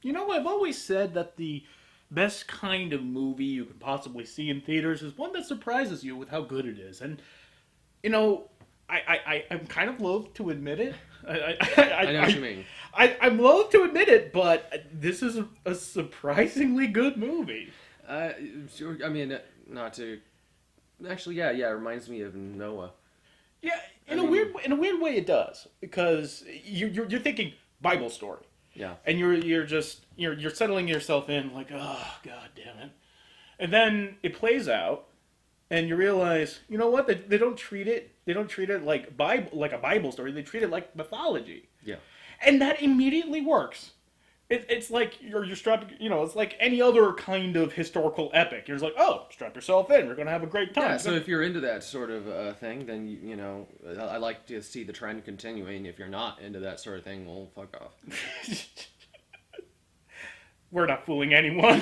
You know, I've always said that the best kind of movie you can possibly see in theaters is one that surprises you with how good it is. And, you know, I'm kind of loath to admit it. I know what you mean. I'm loath to admit it, but this is a surprisingly good movie. Uh, sure, I mean, not to. Actually, yeah, it reminds me of Noah. Yeah, I mean, in a weird way, it does because you're thinking Bible story, yeah. and you're settling yourself in like, oh god damn it, and then it plays out, and you realize, you know what, they don't treat it like a Bible story. They treat it like mythology, Yeah. and that immediately works. It's like you're strapped. You know, it's like any other kind of historical epic. You're just like, oh, strap yourself in. We're gonna have a great time. Yeah, so if you're into that sort of thing, then you know I like to see the trend continuing. If you're not into that sort of thing, well, fuck off. We're not fooling anyone.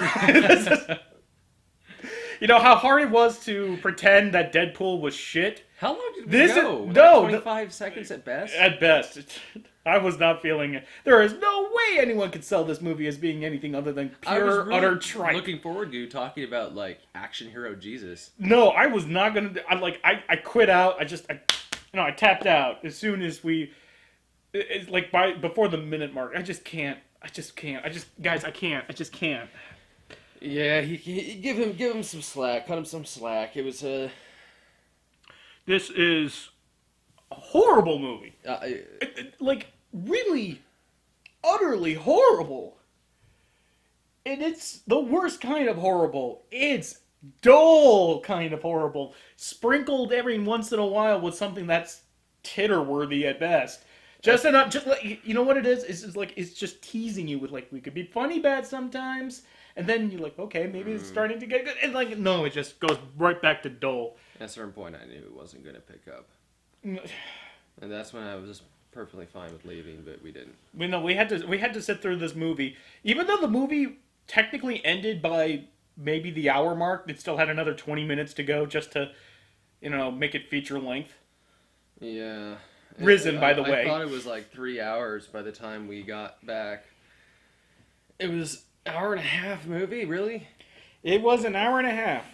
You know how hard it was to pretend that Deadpool was shit? How long did we This go? is Like no 25 seconds at best. at best. I was not feeling it. There is no way anyone could sell this movie as being anything other than I was pure, really utter tripe. looking forward to you talking about like action hero Jesus. No, I was not gonna. I quit out. I tapped out as soon as It's like before the minute mark. I just can't. Guys, I can't. I just can't. Yeah, he give him some slack. Cut him some slack. It was This is a horrible movie. uh, Like really, utterly horrible. And it's the worst kind of horrible. It's dull kind of horrible, sprinkled every once in a while with something that's titter worthy at best. Just enough, just like, you know what it is? It's just teasing you with like, we could be funny bad sometimes, and then you're like, okay, maybe it's starting to get good, and like, no, it just goes right back to dull. at a certain point I knew it wasn't going to pick up, and that's when I was just perfectly fine with leaving, but we didn't. We had to sit through this movie, even though the movie technically ended by maybe the hour mark. It still had another 20 minutes to go just to, make it feature length. Yeah. Risen, by the I way. thought it was like 3 hours by the time we got back. It was hour and a half movie, really? It was an hour and a half.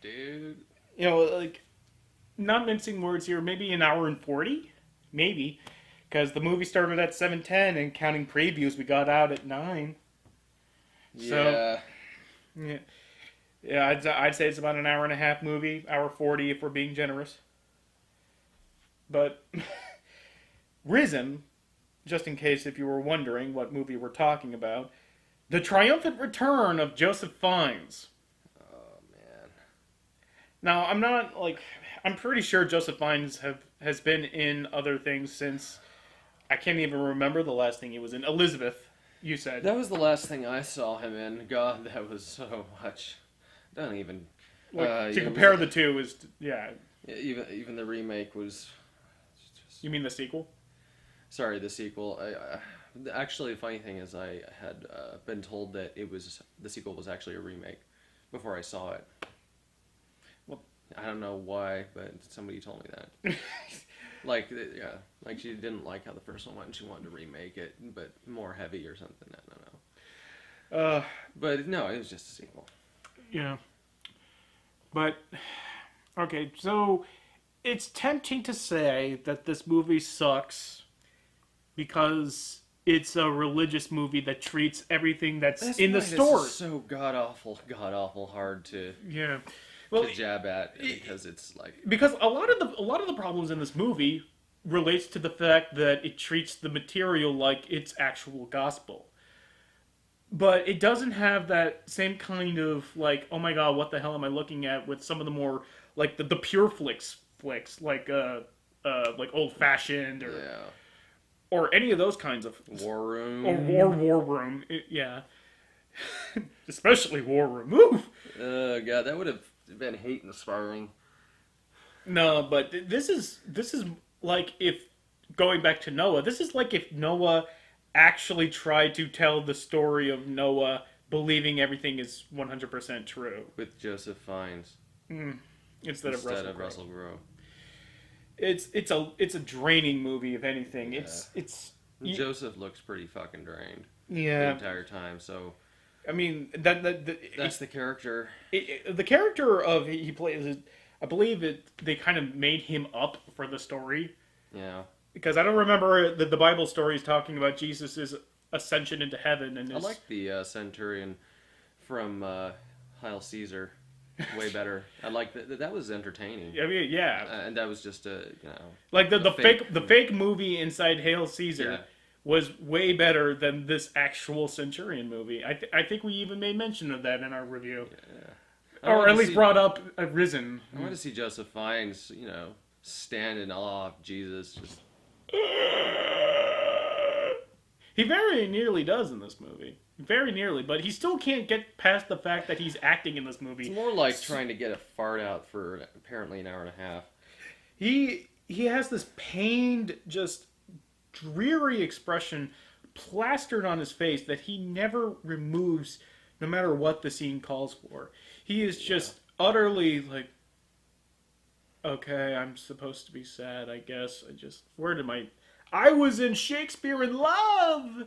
Dude. Like, not mincing words here, maybe an hour and 40? Maybe. Because the movie started at 7:10, and counting previews, we got out at 9. Yeah. Yeah. Yeah, I'd say it's about an hour and a half movie, hour 40 if we're being generous. But Risen, just in case if you were wondering what movie we're talking about, the triumphant return of Joseph Fiennes. Oh, man. Now, I'm pretty sure Joseph Fiennes has been in other things since, I can't even remember the last thing he was in. Elizabeth, you said. That was the last thing I saw him in. God, that was so much. Don't even. To compare the two is, yeah. Even the remake was. You mean the sequel? Sorry, the sequel. Actually, the funny thing is, I had been told that the sequel was actually a remake before I saw it. Well, I don't know why, but somebody told me that. Like she didn't like how the first one went, and she wanted to remake it, but more heavy or something. I don't know. But no, it was just a sequel. Yeah. But, okay, so it's tempting to say that this movie sucks because it's a religious movie that treats everything that's in the story. It's so god awful hard to Yeah. Well, jab at because it's like because a lot of the problems in this movie relates to the fact that it treats the material like it's actual gospel. But it doesn't have that same kind of like, oh my god, what the hell am I looking at with some of the more like the pure flicks like Old Fashioned or any of those kinds of War Room or War Room, yeah. Especially War Room. Ooh. Oh god, that would have been hate inspiring. No, but this is like if going back to Noah. This is like if Noah actually tried to tell the story of Noah believing everything is 100% true With Joseph Fiennes instead of Russell Crowe. Crowe. It's a draining movie if anything. Yeah. It's Joseph looks pretty fucking drained the Yeah, entire time. So I mean that's the character. the character of he plays. I believe they kind of made him up for the story Yeah. because I don't remember the Bible stories talking about Jesus's ascension into heaven and I his, like the centurion from Hail Caesar way better. I like that was entertaining. I mean, yeah, And that was just a like the fake- fake movie inside Hail Caesar Yeah. was way better than this actual Centurion movie. I think we even made mention of that in our review, I or wanted at to least see- brought up Risen. I want to see Joseph Fiennes, stand in awe of Jesus. Just He very nearly does in this movie. Very nearly, but he still can't get past the fact that he's acting in this it's movie. more like trying to get a fart out for apparently an hour and a half. He has this pained, just dreary expression plastered on his face that he never removes, no matter what the scene calls for. He is just utterly like, okay, I'm supposed to be sad, I guess. Where did I was in Shakespeare in Love!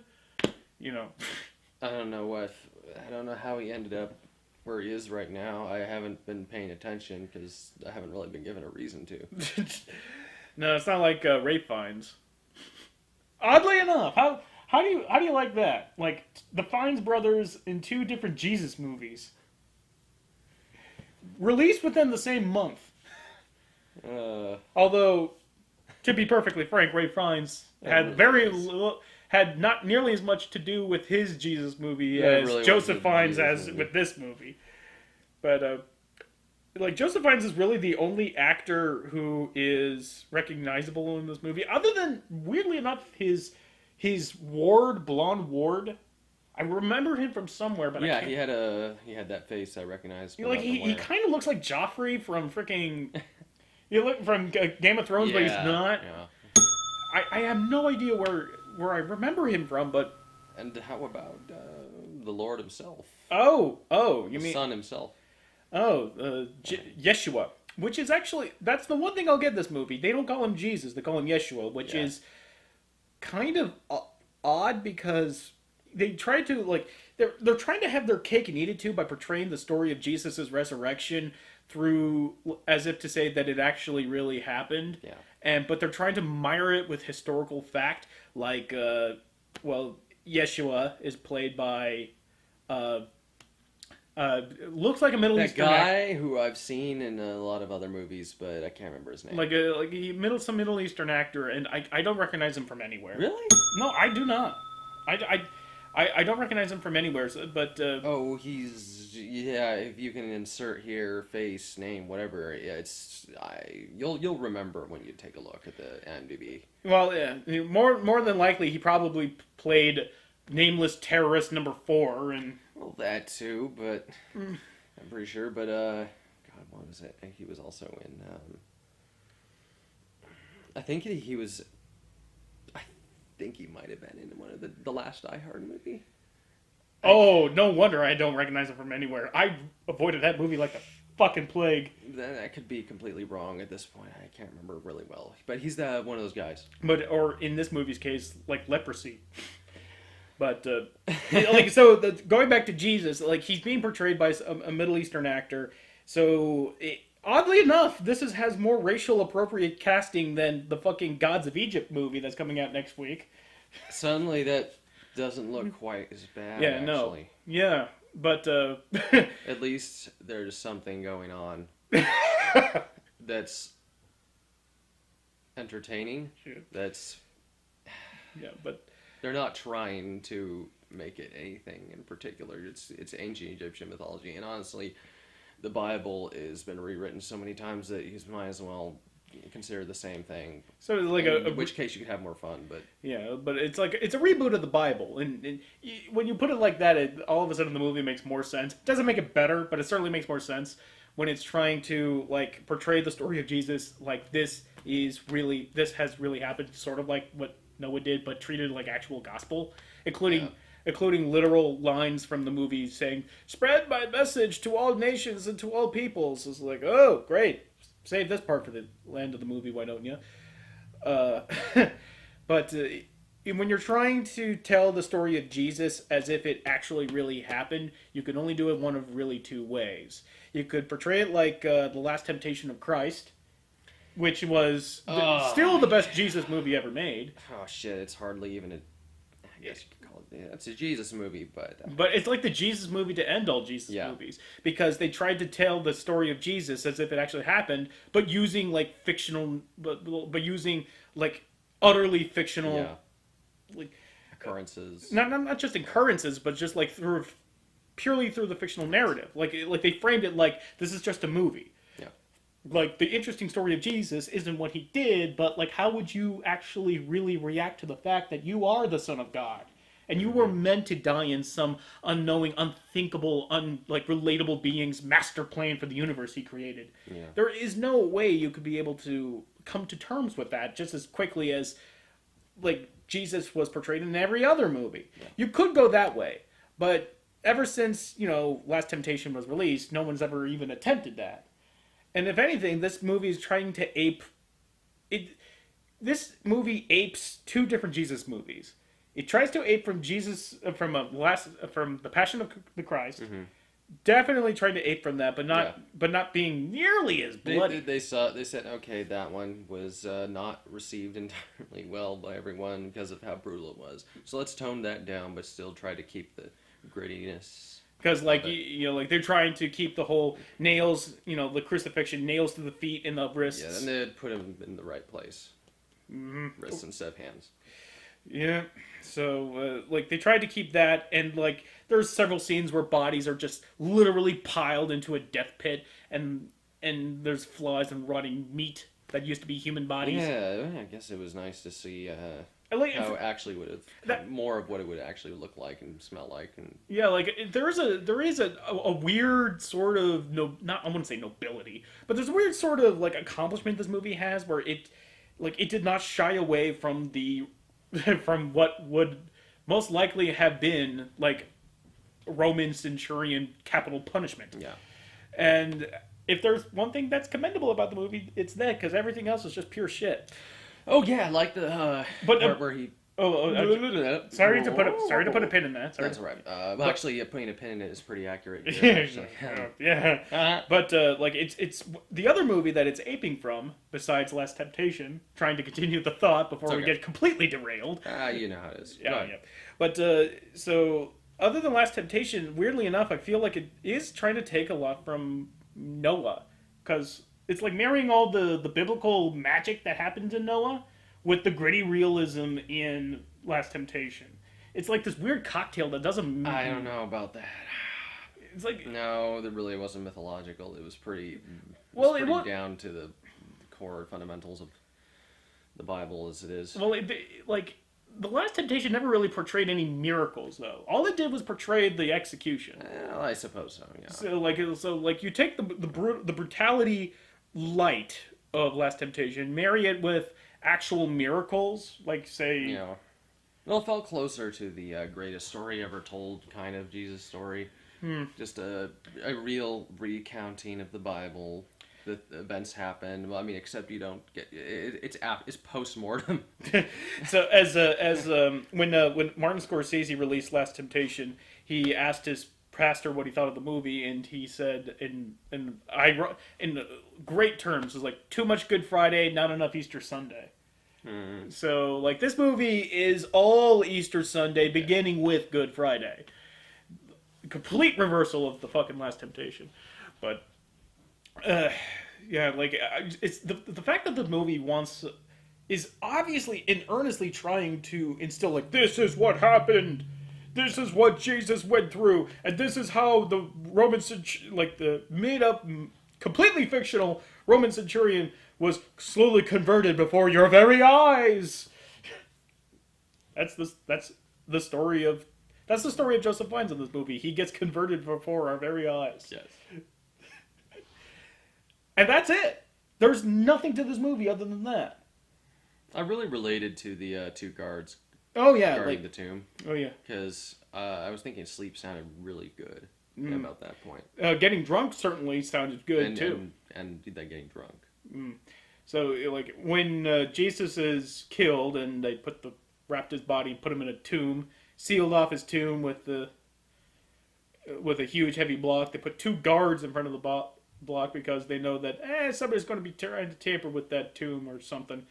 You know. I don't know how he ended up where he is right now. I haven't been paying attention because I haven't really been given a reason to. No, it's not like Rafe Fiennes. Oddly enough, how do you like that? Like the Fiennes brothers in two different Jesus movies, released within the same month. Although, to be perfectly frank, Rafe Fiennes had had not nearly as much to do with his Jesus movie Yeah, it as really Joseph wasn't Fiennes Jesus has movie. with this movie. But like Joseph Fiennes is really the only actor who is recognizable in this movie, other than weirdly enough his blonde ward. I remember him from somewhere, but I Yeah, can't. he had that face I recognized. Like he kind of looks like Joffrey from freaking. You look from Game of Thrones, but he's not. Yeah. I have no idea where I remember him from, but And how about the Lord himself? you The mean Son himself. Yeshua, which is actually that's the one thing I'll give this movie. They don't call him Jesus; they call him Yeshua, which Yeah. is kind of odd because they try to like they're trying to have their cake and eat it too by portraying the story of Jesus' resurrection through as if to say that it actually really happened. Yeah. But they're trying to mire it with historical fact, like Yeshua is played by looks like a Middle That Eastern actor. guy who I've seen in a lot of other movies, but I can't remember his name. Some Middle Eastern actor, and I don't recognize him from anywhere. Really? No, I do not. I don't recognize him from anywhere. But Oh, if you can insert here, face, name, whatever. Yeah, you'll remember when you take a look at the IMDb. well, yeah, more than likely he probably played nameless terrorist number 4 and. Well, that too, but I'm pretty sure. But God, what was it? He was also in. I think he was. I think he might have been in one of the last Die Hard movie. Oh, no wonder I don't recognize him from anywhere. I avoided that movie like the fucking plague. Then I could be completely wrong at this point. I can't remember really well. But he's one of those guys. Or in this movie's case, like leprosy. But going back to Jesus, like he's being portrayed by a Middle Eastern actor. So oddly enough, this has more racial appropriate casting than the fucking Gods of Egypt movie that's coming out next week. Suddenly, that doesn't look quite as bad. Yeah, actually. Yeah, but At least there's something going on that's entertaining. That's yeah, but they're not trying to make it anything in particular. It's ancient Egyptian mythology, and honestly, the Bible has been rewritten so many times that you might as well consider the same thing. so it's like In which case you could have more fun, but yeah, but it's like it's a reboot of the Bible, and when you put it like that, all of a sudden the movie makes more sense. It doesn't make it better, but it certainly makes more sense when it's trying to like portray the story of Jesus like this has really happened, sort of like what Noah did, but treated like actual gospel, including literal lines from the movie saying, "Spread my message to all nations and to all peoples." It's like, oh, great. Save this part for the land of the movie, why don't you? But when you're trying to tell the story of Jesus as if it actually really happened, you can only do it one of really two ways. You could portray it like The Last Temptation of Christ, which was still the best Jesus movie ever made. Oh shit! It's hardly even a. I guess you could call it. Yeah, it's a Jesus movie, but. But it's like the Jesus movie to end all Jesus movies, because they tried to tell the story of Jesus as if it actually happened, but using like fictional, but using like utterly fictional, like occurrences. Not just occurrences, but just like purely through the fictional narrative. Like they framed it like this is just a movie. Yeah. Like the interesting story of Jesus isn't what he did, but like how would you actually really react to the fact that you are the Son of God? And you were meant to die in some unknowing, unthinkable, relatable being's master plan for the universe he created. Yeah. There is no way you could be able to come to terms with that just as quickly as like Jesus was portrayed in every other movie. Yeah. You could go that way, but ever since, Last Temptation was released, no one's ever even attempted that. And if anything, this movie is trying to ape it. This movie apes two different Jesus movies. It tries to ape from Jesus from the Passion of the Christ. Mm-hmm. Definitely trying to ape from that, but not being nearly as bloody. They said, okay, that one was not received entirely well by everyone because of how brutal it was. So let's tone that down, but still try to keep the grittiness. Because they're trying to keep the whole nails, the crucifixion, nails to the feet and the wrists. Yeah, and they put him in the right place. Mm-hmm. Wrists instead of hands. Yeah, so they tried to keep that, and there's several scenes where bodies are just literally piled into a death pit, and there's flies and rotting meat that used to be human bodies. Yeah, I guess it was nice to see how it actually would have more of what it would actually look like and smell like, and there is a weird sort of I wouldn't say nobility, but there's a weird sort of accomplishment this movie has where it did not shy away from from what would most likely have been Roman centurion capital punishment. Yeah. And if there's one thing that's commendable about the movie, it's that, because everything else is just pure shit. Oh yeah, like the part where he. Sorry to put a pin in that. That's all right. Actually, putting a pin in it is pretty accurate. Yeah. But it's the other movie that it's aping from, besides Last Temptation. Trying to continue the thought before we get completely derailed. You know how it is. Yeah. But so other than Last Temptation, weirdly enough, I feel like it is trying to take a lot from Noah, because it's marrying all the biblical magic that happens in Noah with the gritty realism in Last Temptation. It's this weird cocktail that doesn't... I don't know about that. It's No, it really wasn't mythological. It was pretty... down to the core fundamentals of the Bible as it is. Well, The Last Temptation never really portrayed any miracles, though. All it did was portray the execution. Well, I suppose so, yeah. So, you take the brutality light of Last Temptation, marry it with actual miracles, say... Well, it felt closer to the greatest story ever told kind of Jesus story. Just a real recounting of the Bible. The events happen. Well, I mean, except you don't get it's post-mortem. So when Martin Scorsese released Last Temptation, he asked his pastor what he thought of the movie, and he said in great terms, it was too much Good Friday, not enough Easter Sunday. So this movie is all Easter Sunday, beginning with Good Friday. Complete reversal of the fucking Last Temptation, but. It's the fact that the movie is obviously and earnestly trying to instill this is what happened, this is what Jesus went through, and this is how the Roman the made up, completely fictional Roman centurion was slowly converted before your very eyes. That's the story of Joseph Fiennes in this movie. He gets converted before our very eyes. Yes. And that's it. There's nothing to this movie other than that. I really related to the two guards. Oh yeah, guarding the tomb. Oh yeah, because I was thinking sleep sounded really good about that point. Getting drunk certainly sounded good too. And that getting drunk. So when Jesus is killed and they put the wrapped his body, put him in a tomb, sealed off his tomb with a huge heavy block. They put 2 guards in front of the block because they know that somebody's going to be trying to tamper with that tomb or something.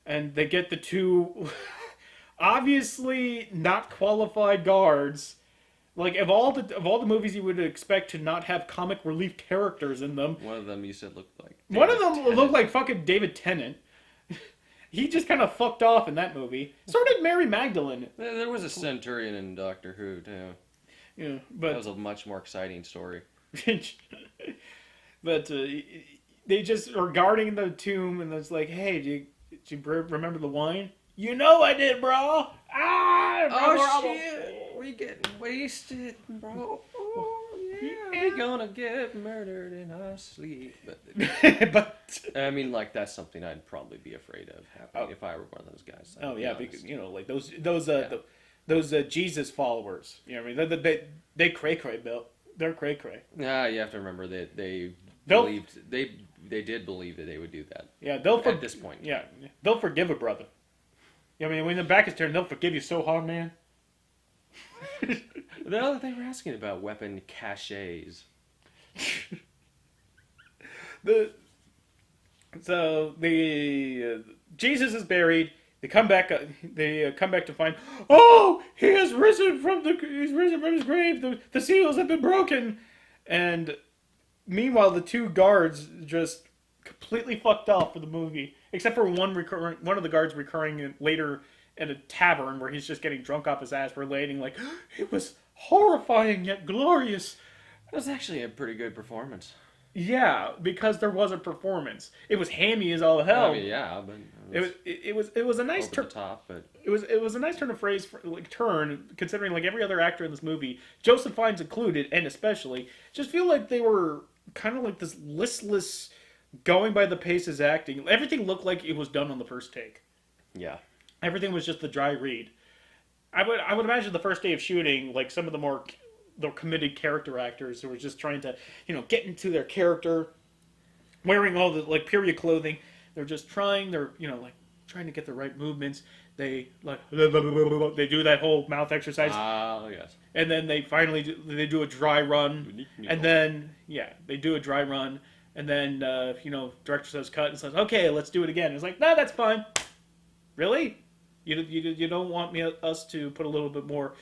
And they get the 2 obviously not qualified guards. Like, of all the movies you would expect to not have comic relief characters in them. One of them you said looked like One of them looked like fucking David Tennant. He just kind of fucked off in that movie. So did Mary Magdalene. There was a centurion in Doctor Who too. Yeah, but That was a much more exciting story. but they just are guarding the tomb, and it's like, hey, did you remember the wine? You know I did, bro. Oh shit, we getting wasted, bro. Oh yeah, we gonna get murdered in our sleep. But I mean, like, that's something I'd probably be afraid of happening if I were one of those guys. Oh yeah, because like those Jesus followers. You know what I mean? They cray Bill. They're cray. Nah, you have to remember that they did believe that they would do that. Yeah, at this point. Yeah, they'll forgive a brother. I mean, when the back is turned, they'll forgive you so hard, man. They were asking about weapon caches. Jesus is buried. They come back. They come back to find. Oh, he's risen from his grave. The seals have been broken, and meanwhile, the 2 guards just completely fucked off for the movie, except for one of the guards recurring later in a tavern where he's just getting drunk off his ass, relating like, it was horrifying yet glorious. It was actually a pretty good performance. Yeah, because there was a performance. It was hammy as all hell. I mean, yeah, but it was a nice over the top, but it was a nice turn of phrase considering like every other actor in this movie, Joseph Fiennes included, and especially, just feel like they were kind of like this listless, going by the paces acting. Everything looked like it was done on the first take. Yeah. Everything was just the dry read. I would imagine the first day of shooting, like some of the committed character actors who were just trying to, get into their character, wearing all the like period clothing. They're just trying. They're trying to get the right movements. They they do that whole mouth exercise. Yes. And then they finally do a dry run, and then they do a dry run, and then director says cut and says, okay, let's do it again. It's like, no, that's fine. Really? You don't want us to put a little bit more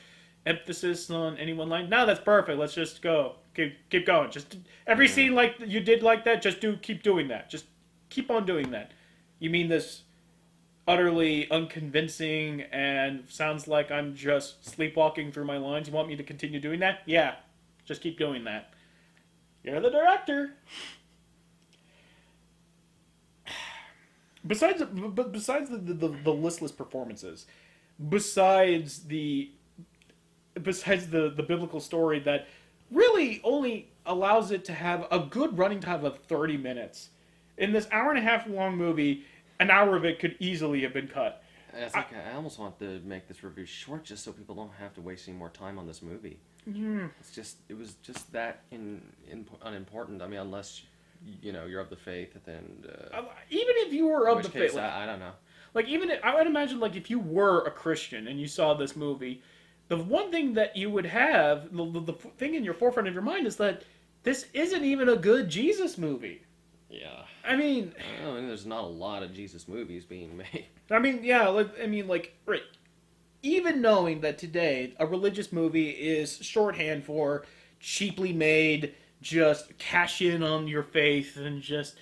emphasis on any one line? No, that's perfect. Let's just go. Keep going. Just every scene like you did like that. Just keep doing that. Just keep on doing that. You mean this utterly unconvincing and sounds like I'm just sleepwalking through my lines? You want me to continue doing that? Yeah. Just keep doing that. You're the director. Besides the listless performances, besides the biblical story that really only allows it to have a good running time of 30 minutes. In this hour and a half long movie, an hour of it could easily have been cut. I almost want to make this review short just so people don't have to waste any more time on this movie. Yeah. It was just that unimportant. I mean, unless you're of the faith, then even if you were of the faith, I don't know. Like I would imagine, like if you were a Christian and you saw this movie, the one thing that you would have, the thing in your forefront of your mind is that this isn't even a good Jesus movie. Yeah. I mean, there's not a lot of Jesus movies being made. I mean, yeah, right. Even knowing that today a religious movie is shorthand for cheaply made, just cash in on your faith and just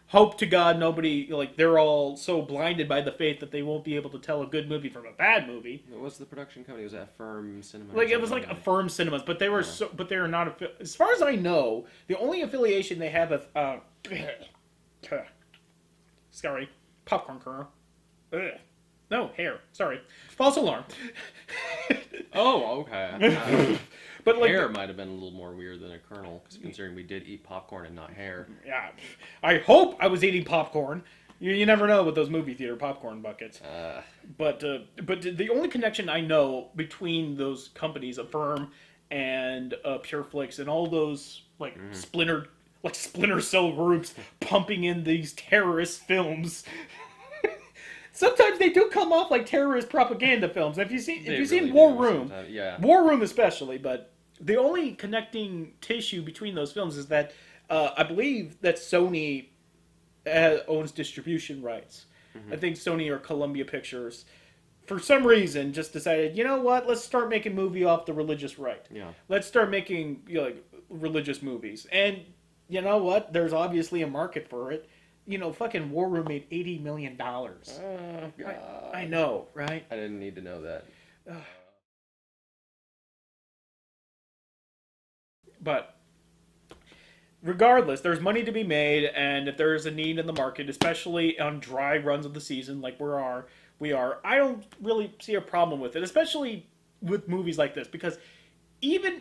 hope to God nobody, they're all so blinded by the faith that they won't be able to tell a good movie from a bad movie. What's the production company? Was that Affirm Cinemas? It was like Affirm Cinemas, but they were but they are not, as far as I know, the only affiliation they have with, sorry, popcorn kernel. No, hair. Sorry. False alarm. Oh, okay. But hair might have been a little more weird than a kernel, considering we did eat popcorn and not hair. Yeah. I hope I was eating popcorn. You never know with those movie theater popcorn buckets. But the only connection I know between those companies, Affirm and Pureflix, and all those Splinter Cell groups pumping in these terrorist films. sometimes they do come off like terrorist propaganda films. If you seen Really War do Room, sometimes. Yeah. War Room especially, but the only connecting tissue between those films is that I believe that Sony owns distribution rights. I think Sony or Columbia Pictures, for some reason, just decided, you know what? Let's start making movie off the religious right. Yeah. Let's start making like religious movies, and you know what? There's obviously a market for it. Fucking War Room made $80 million. Oh, God. I know, right? I didn't need to know that. But regardless, there's money to be made, and if there is a need in the market, especially on dry runs of the season like we are, I don't really see a problem with it, especially with movies like this, because even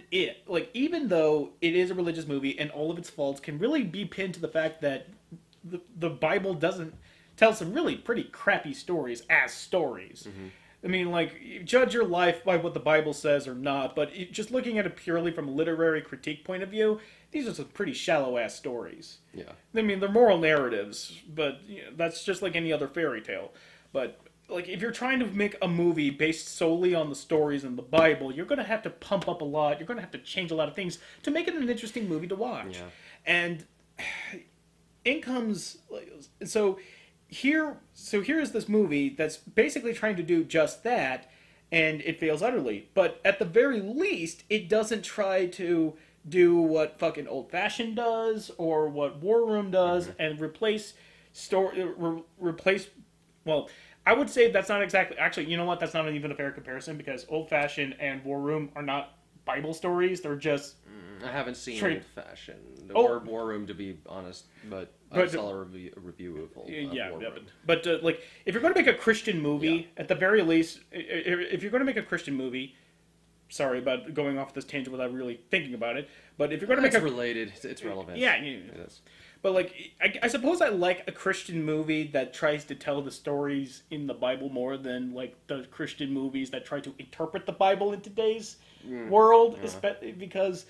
though it is a religious movie and all of its faults can really be pinned to the fact that the Bible doesn't tell some really pretty crappy stories as stories. I mean, like, judge your life by what the Bible says or not, but just looking at it purely from a literary critique point of view, these are some pretty shallow-ass stories. Yeah. I mean, they're moral narratives, but that's just like any other fairy tale. But, like, if you're trying to make a movie based solely on the stories in the Bible, you're going to have to pump up a lot. You're going to have to change a lot of things to make it an interesting movie to watch. Yeah. And in comes... Here is this movie that's basically trying to do just that, and it fails utterly. But at the very least, it doesn't try to do what fucking Old Fashioned does or what War Room does and replace. Well, I would say that's not exactly. Actually, you know what? That's not even a fair comparison because Old Fashioned and War Room are not Bible stories. They're just. I haven't seen Straight- Old Fashioned. The word War Room, to be honest, but I But- saw a review of War Room. But like, if you're going to make a Christian movie, at the very least, if you're going to make a Christian movie, sorry about going off this tangent without really thinking about it, but if you're going to make It's a related. It's relevant. yeah, It is. but like, I suppose I like a Christian movie that tries to tell the stories in the Bible more than like the Christian movies that try to interpret the Bible in today's world, because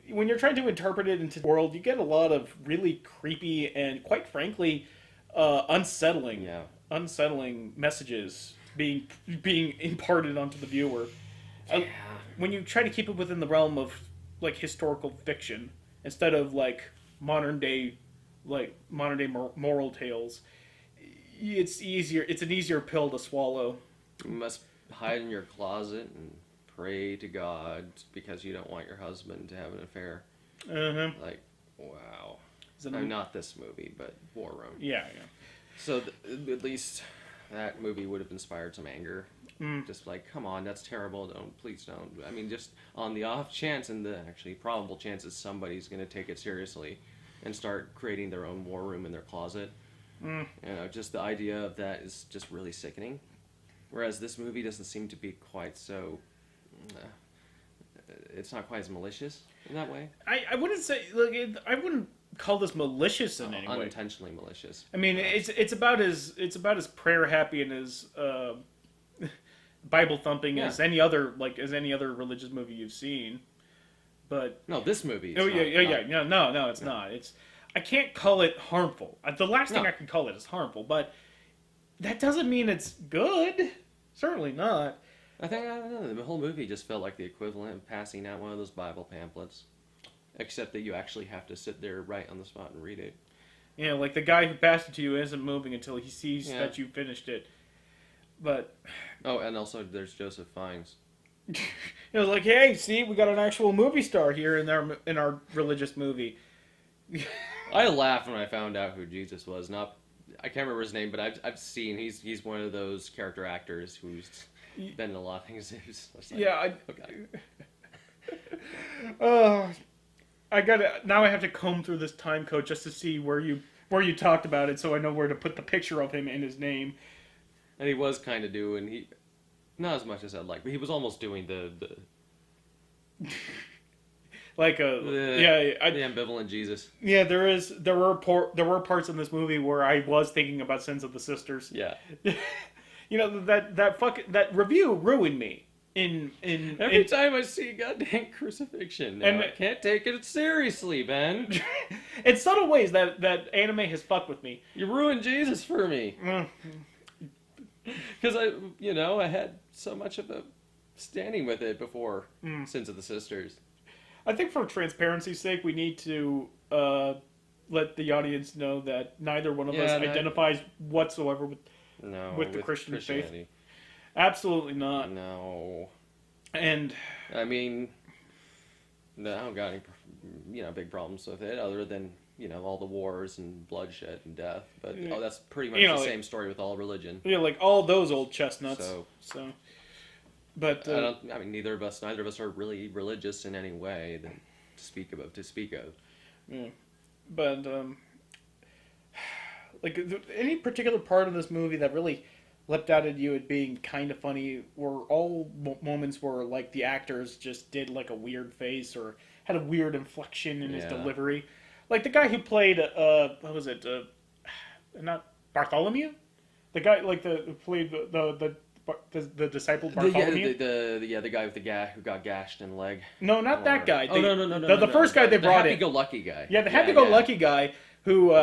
when you're trying to interpret it into the world, you get a lot of really creepy and, quite frankly, unsettling messages being imparted onto the viewer. When you try to keep it within the realm of like historical fiction instead of like modern day moral tales, it's easier. It's an easier pill to swallow. You must hide in your closet and pray to God because you don't want your husband to have an affair. Like, wow. I'm not this movie, but War Room. Yeah. So at least that movie would have inspired some anger. Just like, come on, that's terrible. Please don't. I mean, just on the off chance and the actually probable chances somebody's going to take it seriously and start creating their own war room in their closet. Just the idea of that is just really sickening. Whereas this movie doesn't seem to be quite so. It's not quite as malicious in that way. I wouldn't say I wouldn't call this malicious in any way. Unintentionally malicious. I mean, it's about as prayer happy and as Bible thumping as any other religious movie you've seen. But no, this movie. No, it's not. I can't call it harmful. The last thing I can call it is harmful, but that doesn't mean it's good. Certainly not. I don't know. The whole movie just felt like the equivalent of passing out one of those Bible pamphlets, except that you actually have to sit there right on the spot and read it. Yeah, like the guy who passed it to you isn't moving until he sees that you finished it. But and also there's Joseph Fiennes. It was like, hey, see, we got an actual movie star here in our religious movie. I laughed when I found out who Jesus was. I can't remember his name, but I've seen he's one of those character actors who's been in a lot of things. Now I have to comb through this time code just to see where you talked about it, so I know where to put the picture of him and his name. And he was kind of doing not as much as I'd like, but he was almost doing the ambivalent Jesus. Yeah, there were parts in this movie where I was thinking about Sins of the Sisters. Yeah. that review ruined me. Every time I see goddamn crucifixion, I can't take it seriously, Ben. In subtle ways, that anime has fucked with me. You ruined Jesus for me. Because I had so much of a standing with it before Sins of the Sisters. I think for transparency's sake, we need to let the audience know that neither one of us identifies whatsoever with the Christian faith. Absolutely not. No. And I mean, no, I don't got any, big problems with it other than, all the wars and bloodshed and death. But that's pretty much the same story with all religion. Yeah, like all those old chestnuts. So. But neither of us are really religious in any way to speak of. Yeah. But any particular part of this movie that really leapt out at you at being kind of funny were all moments where like the actors just did like a weird face or had a weird inflection in his delivery. Like the guy who played what was it? Not Bartholomew? The guy who played the disciple Bartholomew? The guy with who got gashed in the leg. No, not that guy. No. The first guy they brought in. The happy-go-lucky guy. Yeah, the happy-go-lucky guy who,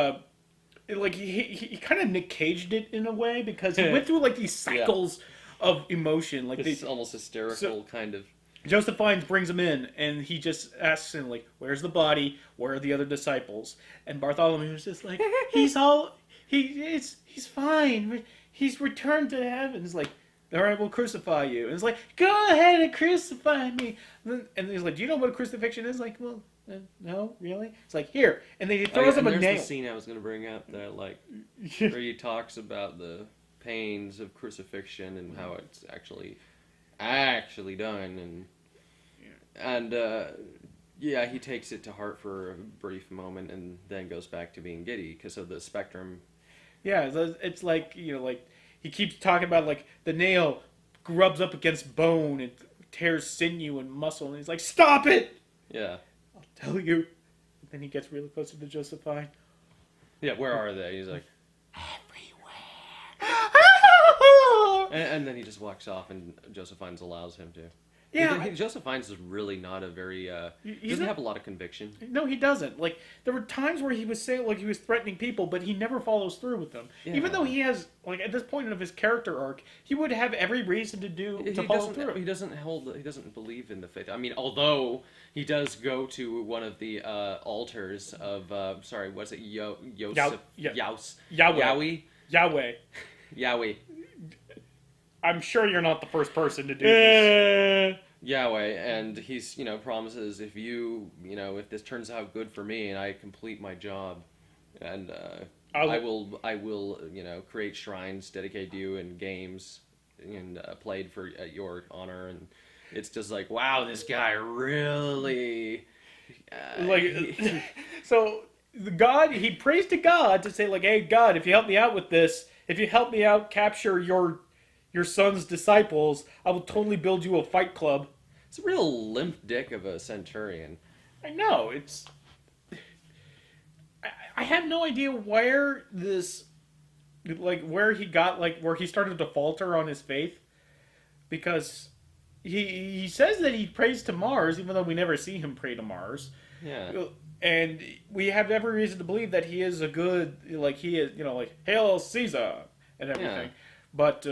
he kind of Nick Caged it in a way because he went through like these cycles of emotion. Like it's almost hysterical kind of. Joseph Fiennes brings him in and he just asks him like, "Where's the body? Where are the other disciples?" And Bartholomew is just like, "He's fine. He's returned to heaven." It's like, "All right, we'll crucify you." And it's like, "Go ahead and crucify me." And he's like, "Do you know what a crucifixion is?" Like, "Well, no, really?" It's like, "Here." And then he throws him a nail. There's the scene I was going to bring up that, where he talks about the pains of crucifixion and how it's actually done. And he takes it to heart for a brief moment and then goes back to being giddy because of the spectrum. Yeah, it's like, he keeps talking about, like, the nail grubs up against bone and tears sinew and muscle, and he's like, "Stop it!" Yeah. "I'll tell you." And then he gets really close to Josephine. Yeah, where are they? He's like, "Everywhere." and then he just walks off, and Josephine allows him to. Yeah. Josephine is really not a very... he doesn't have a lot of conviction. No, he doesn't. Like, there were times where he was saying, like, he was threatening people, but he never follows through with them. Yeah. Even though he has, like, at this point of his character arc, he would have every reason to follow through. He doesn't believe in the faith. I mean, although he does go to one of the altars of, what's it? Yahweh. Yahweh. I'm sure you're not the first person to do this. Yahweh, and he's, promises if if this turns out good for me and I complete my job, and I will, create shrines dedicated to you and games and played for your honor, and it's just like, wow, this guy really, so he prays to God to say like, "Hey God, if you help me out with this, if you help me out capture your son's disciples, I will totally build you a fight club." It's a real limp dick of a centurion. I know, it's... I have no idea where this... where he got, where he started to falter on his faith. Because he says that he prays to Mars, even though we never see him pray to Mars. Yeah. And we have every reason to believe that he is a good... he is, Hail Caesar! And everything. Yeah. But...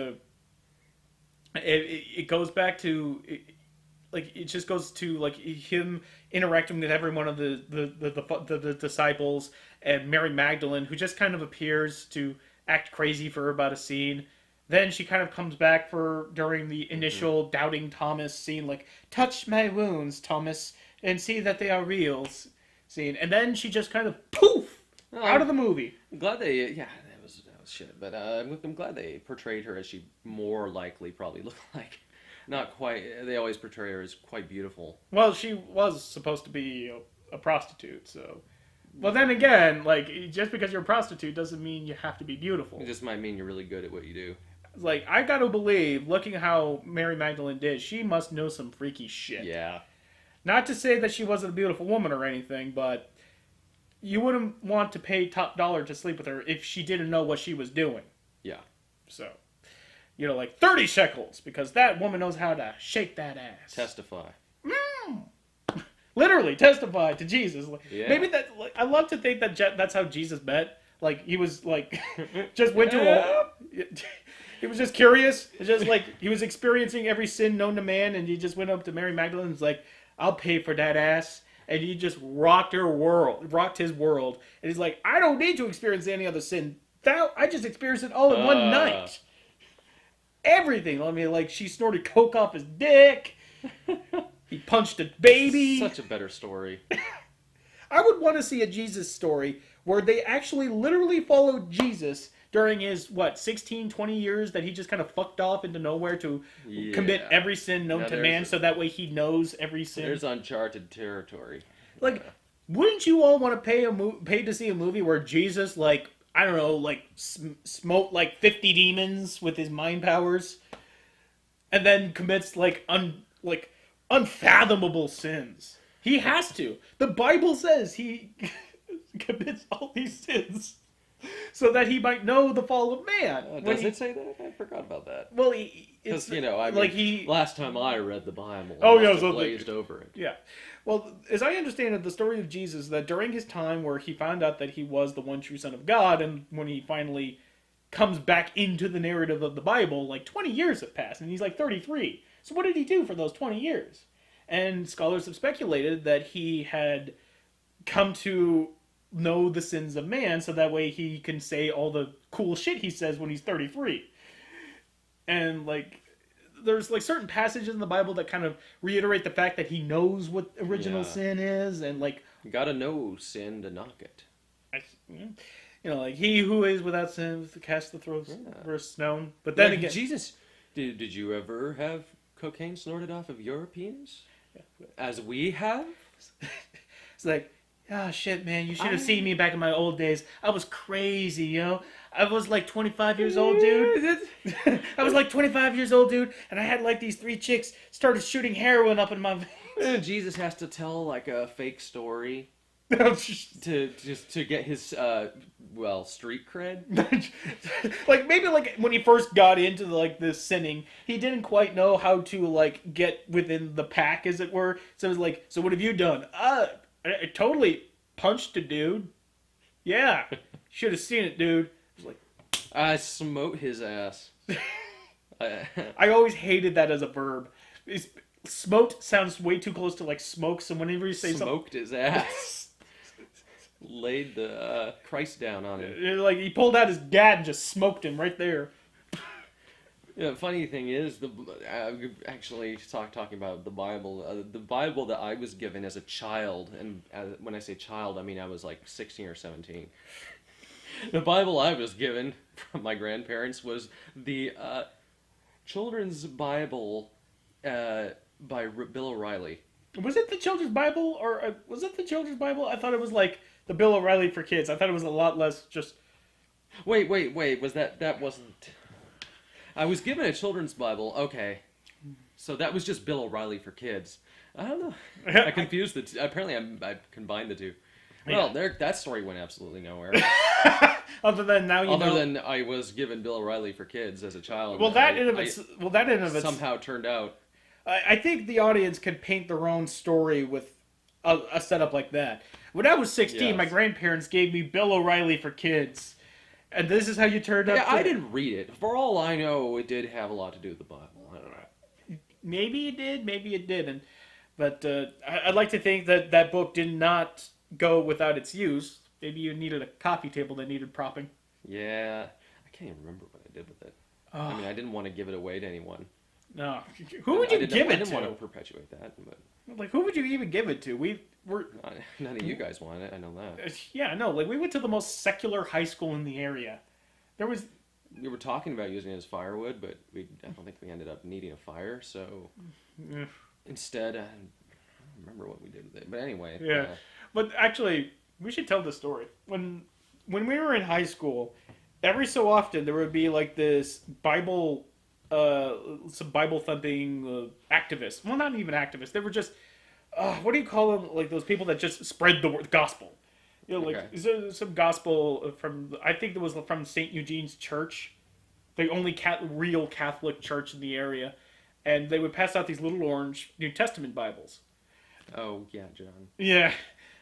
It goes back to, it just goes to him interacting with every one of the disciples and Mary Magdalene, who just kind of appears to act crazy for about a scene. Then she kind of comes back during the initial doubting Thomas scene, like, "Touch my wounds, Thomas, and see that they are real" scene, and then she just kind of poof out of the movie. I'm glad they that was shit, but I'm glad they portrayed her as she more likely probably looked like. Not quite. They always portray her as quite beautiful. Well, she was supposed to be a prostitute, so. Well, then again, just because you're a prostitute doesn't mean you have to be beautiful. It just might mean you're really good at what you do. I gotta believe, looking at how Mary Magdalene did, she must know some freaky shit. Yeah. Not to say that she wasn't a beautiful woman or anything, but you wouldn't want to pay top dollar to sleep with her if she didn't know what she was doing. Yeah. So, 30 shekels, because that woman knows how to shake that ass. Testify. Literally, testify to Jesus. Yeah. Maybe that, I love to think that that's how Jesus met. He was, just went to a... He was just curious. It's just like he was experiencing every sin known to man, and he just went up to Mary Magdalene and was like, "I'll pay for that ass." And he just rocked his world. And he's like, "I don't need to experience any other sin. I just experienced it all in one night. Everything." I mean, like, she snorted coke off his dick. He punched a baby. Such a better story. I would want to see a Jesus story where they actually literally followed Jesus during his, 16, 20 years that he just kind of fucked off into nowhere to commit every sin known to man, so that way he knows every sin. There's uncharted territory. Like, wouldn't you all want to pay to see a movie where Jesus, like, I don't know, like, smote, like, 50 demons with his mind powers, and then commits, like, unfathomable sins? He has to. The Bible says he commits all these sins so that he might know the fall of man. Does it say that? I forgot about that. Well, Because, last time I read the Bible, glazed over it. Yeah. Well, as I understand it, the story of Jesus, that during his time where he found out that he was the one true Son of God, and when he finally comes back into the narrative of the Bible, like 20 years have passed, and he's like 33. So what did he do for those 20 years? And scholars have speculated that he had come to know the sins of man, so that way he can say all the cool shit he says when he's 33. And, like, there's, like, certain passages in the Bible that kind of reiterate the fact that he knows what original sin is, and, like... You gotta know sin to knock it. Like, he who is without sin cast the first stone. But then again... Jesus, did you ever have cocaine snorted off of your penis? As we have? It's like, oh shit, man, you should have seen me back in my old days. I was crazy, yo. I was like 25 years old, dude. I was like 25 years old, dude, and I had like these 3 chicks started shooting heroin up in my veins. Jesus has to tell like a fake story to get his street cred. Like, maybe like when he first got into like this sinning, he didn't quite know how to like get within the pack, as it were. So it was like, so what have you done? I totally punched a dude. Yeah, should have seen it, dude. I was like, I smote his ass. I always hated that as a verb. Smote sounds way too close to like smoke. So whenever you say smoked his ass. Laid the Christ down on him. Like, he pulled out his gat and just smoked him right there. Yeah, funny thing is, actually talking about the Bible that I was given as a child, and when I say child, I mean I was like 16 or 17. The Bible I was given from my grandparents was the Children's Bible by Bill O'Reilly. Was it the Children's Bible, or was it the Children's Bible? I thought it was like the Bill O'Reilly for kids. I thought it was a lot less just... Wait. Was that wasn't... I was given a children's Bible. Okay. So that was just Bill O'Reilly for kids. I don't know. I confused the two. Apparently I combined the two. Well, that story went absolutely nowhere. Other than I was given Bill O'Reilly for kids as a child. Well, that in of it somehow turned out. I think the audience can paint their own story with a setup like that. When I was 16, my grandparents gave me Bill O'Reilly for kids. And this is how you turned out. Yeah, I didn't read it. For all I know, it did have a lot to do with the Bible. I don't know. Maybe it did, maybe it didn't. But I'd like to think that that book did not go without its use. Maybe you needed a coffee table that needed propping. Yeah. I can't even remember what I did with it. I mean, I didn't want to give it away to anyone. No. Who would you give it to? I didn't want to perpetuate that. But... Like, who would you even give it to? None of you guys want it, I know that. Yeah, no, like, we went to the most secular high school in the area. We were talking about using it as firewood, but I don't think we ended up needing a fire, so... Instead, I don't remember what we did with it. But anyway... Yeah, but actually, we should tell the story. When we were in high school, every so often there would be, like, this Bible... some Bible-thumping activists. Well, not even activists. They were just... what do you call them? Like, those people that just spread the gospel. You know, like, okay. Some gospel from... I think it was from St. Eugene's Church. The only real Catholic church in the area. And they would pass out these little orange New Testament Bibles. Oh, yeah, John. Yeah.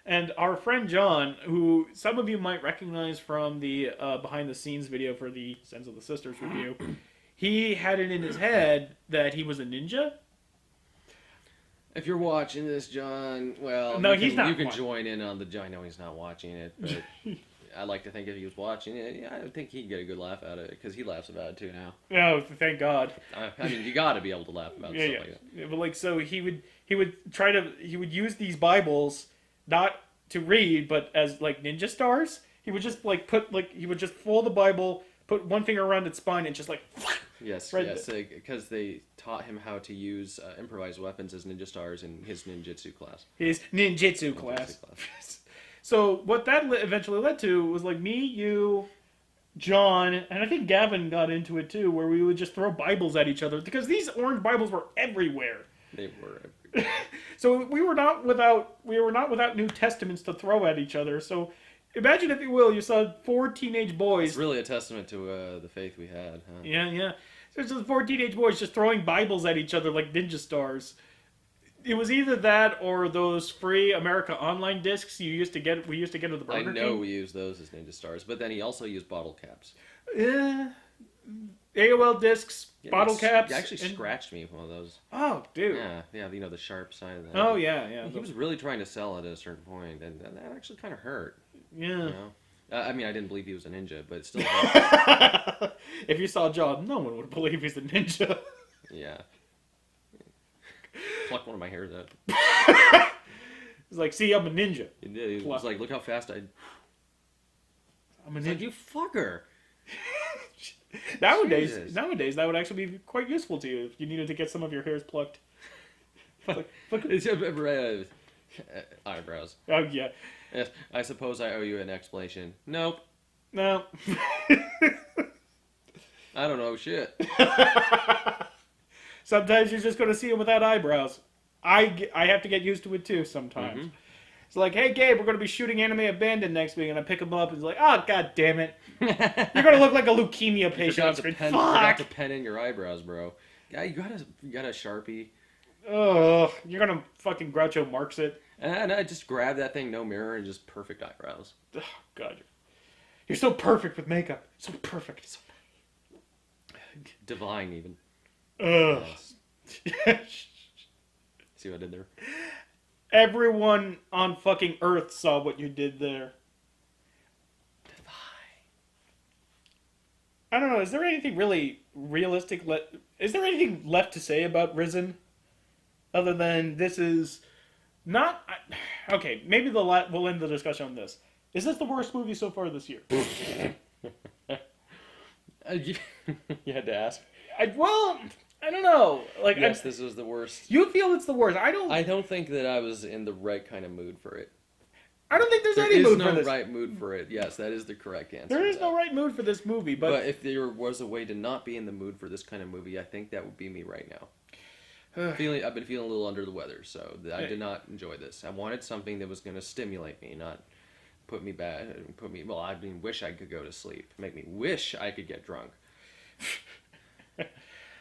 And our friend John, who some of you might recognize from the behind-the-scenes video for the Sins of the Sisters review... he had it in his head that he was a ninja. If you're watching this, John, well, No, you he's can, not you can watching. join in on the. I know he's not watching it, but I'd like to think if he was watching it, yeah, I would think he'd get a good laugh out of it because he laughs about it too now. Oh, thank God. I mean, you got to be able to laugh about Yeah, stuff yeah. like that. Yeah, but like, so he would use these Bibles not to read, but as like ninja stars. He would just he would just fold the Bible, put one finger around its spine, and just like. Yes, Right yes, because they taught him how to use improvised weapons as ninja stars in his ninjutsu class. His ninjutsu class. So what that eventually led to was like me, you, John, and I think Gavin got into it too, where we would just throw Bibles at each other because these orange Bibles were everywhere. They were. So we were not without New Testaments to throw at each other. So imagine, if you will, you saw 4 teenage boys. It's really a testament to the faith we had, huh? Yeah, yeah. So it's just 4 teenage boys just throwing Bibles at each other like ninja stars. It was either that or those free America Online discs we used to get at the Burger I know King. we used those as ninja stars, but then he also used bottle caps. AOL discs, Yeah, bottle caps. He actually and- scratched me with one of those. Oh, dude. Yeah, you know, the sharp side of that. Oh, yeah, yeah. He was really trying to sell it at a certain point, and that actually kind of hurt. Yeah. You know? I mean, I didn't believe he was a ninja, but it still hurt. If you saw John, no one would believe he's a ninja. Yeah. Pluck one of my hairs out. He's like, see, I'm a ninja. He did. He was like, look how fast I... I'm a It's ninja. like, you fucker! Nowadays, Jesus. that would actually be quite useful to you if you needed to get some of your hairs plucked. Eyebrows. Oh, yeah. Yes, I suppose I owe you an explanation. Nope. No. I don't know shit. Sometimes you're just going to see him without eyebrows. I have to get used to it too sometimes. Mm-hmm. It's like, hey, Gabe, we're going to be shooting Anime Abandoned next week, and I pick him up, and he's like, oh, god damn it. You're going to look like a leukemia patient on screen. Forgot to Fuck! pen in your eyebrows, bro. Yeah, you got a Sharpie. Ugh, you're going to fucking Groucho Marx it. And I just grab that thing, no mirror, and just perfect eyebrows. Oh, God. You're so perfect with makeup. So perfect. So Divine, even. Ugh. Yes. See what I did there? Everyone on fucking Earth saw what you did there. I don't know. Is there anything really realistic? Is there anything left to say about Risen, other than this is not? Okay, maybe we'll end the discussion on this. Is this the worst movie so far this year? You had to ask. Well, I don't know. Like, Yes, this was the worst. you feel it's the worst. I don't think that I was in the right kind of mood for it. I don't think there's There any is mood no for this. right mood for it. Yes, that is the correct answer. There to is that. no right mood for this movie, But if there was a way to not be in the mood for this kind of movie, I think that would be me right now. I've been feeling a little under the weather, so I did not enjoy this. I wanted something that was going to stimulate me, not put me bad. Well, I mean, wish I could go to sleep. Make me wish I could get drunk.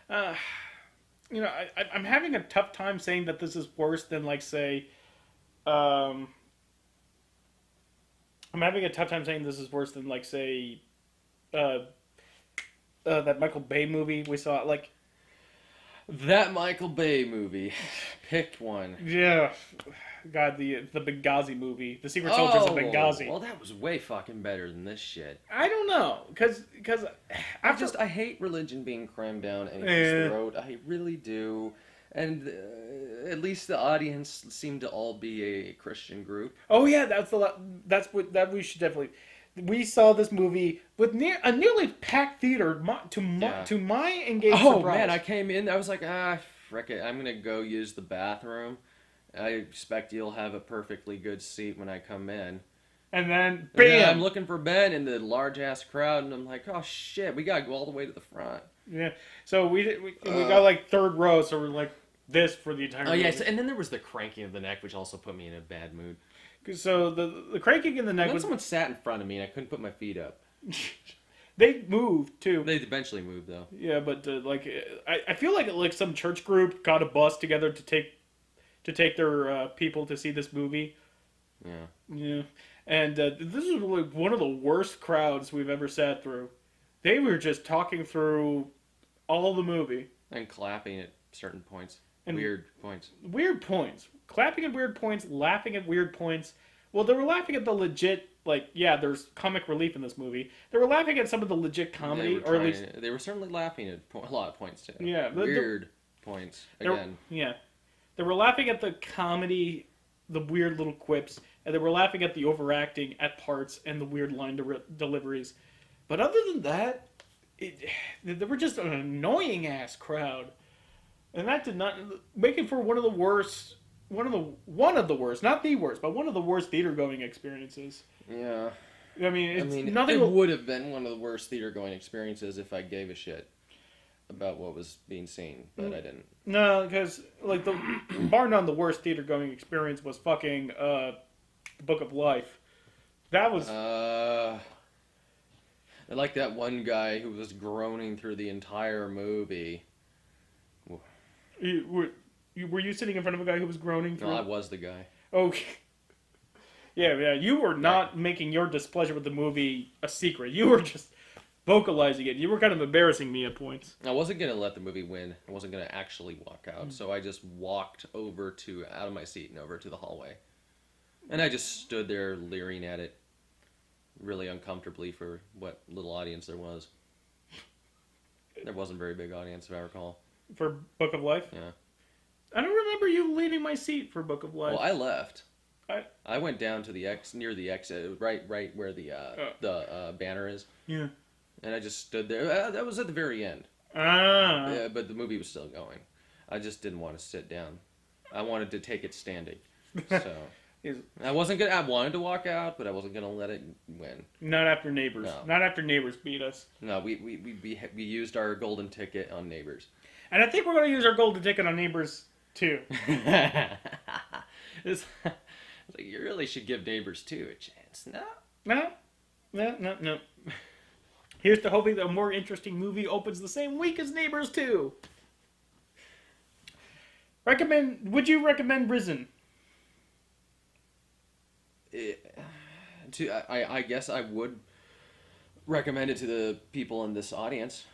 You know, I'm having a tough time saying that this is worse than, like, say, I'm having a tough time saying this is worse than, like, say, that Michael Bay movie we saw. Like, That Michael Bay movie. Pick one. yeah, God, the Benghazi movie, The Secret Soldiers of Benghazi. Well, that was way fucking better than this shit. I don't know, because I hate religion being crammed down anyone's throat. I really do. And at least the audience seemed to all be a Christian group. Oh yeah, that's what we should definitely. We saw this movie with a nearly packed theater to my engaged Oh surprise. man, I came in. I was like, frick it, I'm gonna go use the bathroom. I expect you'll have a perfectly good seat when I come in. And then And bam! then I'm looking for Ben in the large ass crowd, and I'm like, oh shit, we gotta go all the way to the front. Yeah. So we got like third row, so we're like this for the entire. Oh movie. yes, and then there was the cranking of the neck, which also put me in a bad mood. So the cranking in the neck And then was. someone sat in front of me, and I couldn't put my feet up. They moved too. They eventually moved though. Yeah, but I feel like some church group got a bus together to take their people to see this movie. Yeah. Yeah, and this is really one of the worst crowds we've ever sat through. They were just talking through all the movie. And clapping at certain points. And Weird points. Weird points. Clapping at weird points, laughing at weird points. Well, they were laughing at the legit, like, yeah, there's comic relief in this movie. They were laughing at some of the legit comedy, or at least... They were certainly laughing at a lot of points, too. Yeah. Weird points, again. Yeah. They were laughing at the comedy, the weird little quips, and they were laughing at the overacting at parts and the weird line deliveries. But other than that, they were just an annoying-ass crowd. And that did not... Making for one of the worst... One of the worst, not the worst, but one of the worst theater-going experiences. Yeah. I mean, nothing... It would have been one of the worst theater-going experiences if I gave a shit about what was being seen, but I didn't. No, because, like, bar none, the worst theater-going experience was fucking, The Book of Life. That was... I like that one guy who was groaning through the entire movie. Were you sitting in front of a guy who was groaning through? No, I was the guy. Okay. Yeah, you were not making your displeasure with the movie a secret. You were just vocalizing it. You were kind of embarrassing me at points. I wasn't going to let the movie win. I wasn't going to actually walk out. So I just walked out of my seat and over to the hallway. And I just stood there leering at it really uncomfortably for what little audience there was. There wasn't a very big audience, if I recall. For Book of Life? Yeah. I don't remember you leaving my seat for Book of Life. Well, I left. I went down to near the exit, right where the banner is. Yeah. And I just stood there. That was at the very end. Ah. Yeah, but the movie was still going. I just didn't want to sit down. I wanted to take it standing. So I wanted to walk out, but I wasn't gonna let it win. Not after Neighbors. No. Not after Neighbors beat us. No, we used our golden ticket on Neighbors. And I think we're gonna use our golden ticket on Neighbors too. It's like, you really should give Neighbors 2 a chance. No. Here's to hoping that a more interesting movie opens the same week as Neighbors 2. Would you recommend Risen? I guess I would recommend it to the people in this audience.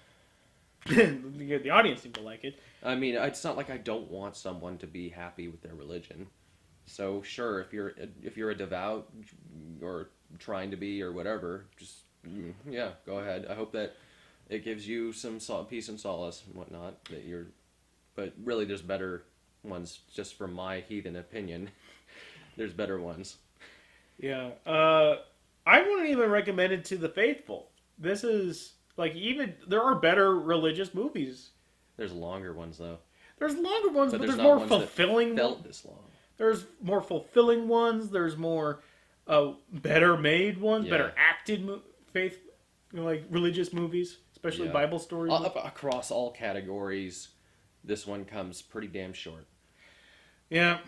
The audience seemed to like it. I mean, it's not like I don't want someone to be happy with their religion. So sure, if you're a devout or trying to be or whatever, just yeah, go ahead. I hope that it gives you some peace and solace and whatnot. But really, there's better ones. Just from my heathen opinion, there's better ones. Yeah, I wouldn't even recommend it to the faithful. This is like there are better religious movies. There's longer ones though. There's longer ones, but there's not more ones fulfilling. That felt this long. There's more fulfilling ones. There's more better made ones, better acted religious movies, especially Bible stories. Across all categories, this one comes pretty damn short. Yeah.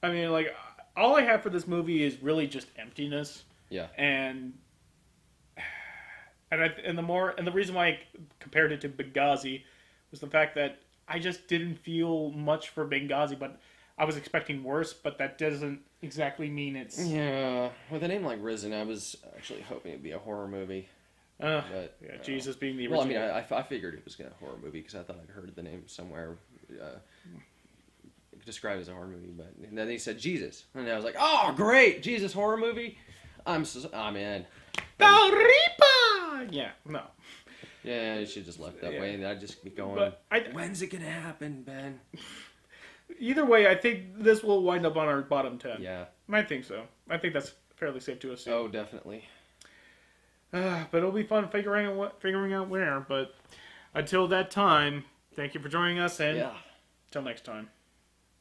I mean, like, all I have for this movie is really just emptiness. Yeah. And the reason why I compared it to Benghazi was the fact that I just didn't feel much for Benghazi, but I was expecting worse, but that doesn't exactly mean it's... Yeah, with a name like Risen, I was actually hoping it'd be a horror movie. But, Jesus being the original... Well, I mean, I figured it was a horror movie because I thought I'd heard the name somewhere described as a horror movie, but and then he said Jesus, and I was like, oh, great, Jesus horror movie? I'm in. Reaper! Yeah, no. Yeah, it should just left that way, and I'd just be going, when's it gonna happen, Ben? Either way, I think this will wind up on our bottom 10. Yeah. I think so. I think that's fairly safe to assume. Oh, definitely. But it'll be fun figuring out where. But until that time, thank you for joining us, and until next time.